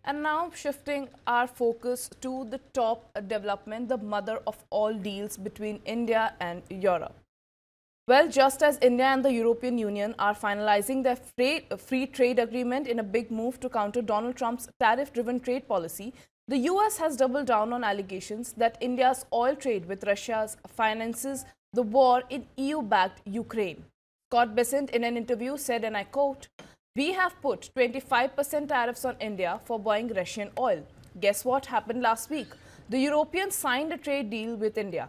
And now shifting our focus to the top development, the mother of all deals between India and Europe. Well, just as India and the European Union are finalizing their free trade agreement in a big move to counter Donald Trump's tariff-driven trade policy, the US has doubled down on allegations that India's oil trade with Russia finances the war in EU-backed Ukraine. Scott Bessent, in an interview, said, and I quote, "We have put 25% tariffs on India for buying Russian oil. Guess what happened last week? The Europeans signed a trade deal with India.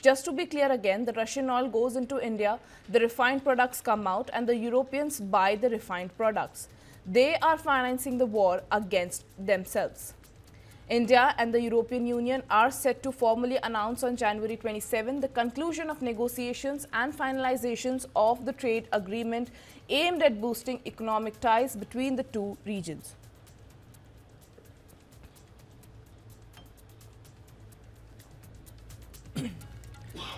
Just to be clear again, the Russian oil goes into India, the refined products come out, and the Europeans buy the refined products. They are financing the war against themselves." India and the European Union are set to formally announce on January 27 the conclusion of negotiations and finalizations of the trade agreement aimed at boosting economic ties between the two regions.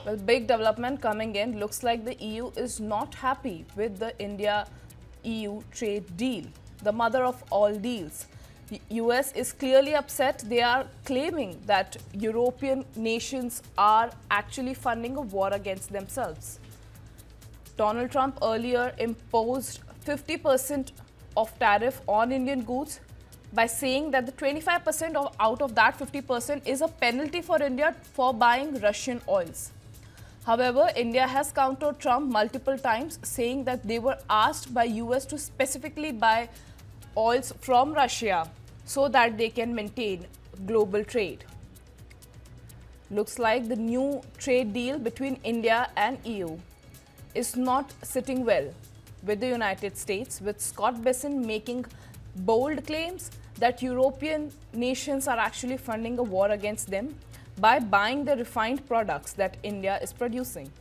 Well, big development coming in. Looks like the EU is not happy with the India-EU trade deal, the mother of all deals. The US is clearly upset. They are claiming that European nations are actually funding a war against themselves. Donald Trump earlier imposed 50% of tariff on Indian goods by saying that the 25% out of that 50% is a penalty for India for buying Russian oils. However, India has countered Trump multiple times, saying that they were asked by US to specifically buy oils from Russia so that they can maintain global trade. Looks like the new trade deal between India and EU is not sitting well with the United States, with Scott Bessent making bold claims that European nations are actually funding a war against them by buying the refined products that India is producing.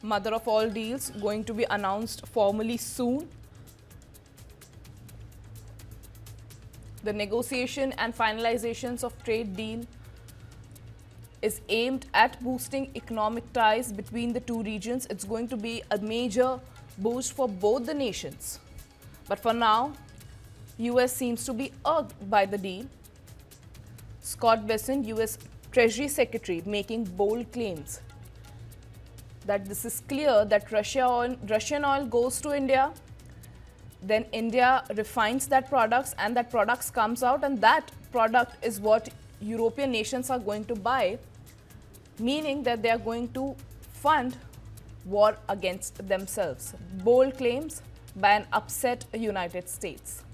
Mother of all deals going to be announced formally soon. The negotiation and finalizations of trade deal is aimed at boosting economic ties between the two regions. It's going to be a major boost for both the nations. But for now, US seems to be irked by the deal. Scott Bessent, US Treasury Secretary, making bold claims that this is clear that Russian oil goes to India, then India refines that products and that products comes out, and that product is what European nations are going to buy, meaning that they are going to fund war against themselves. Bold claims by an upset United States.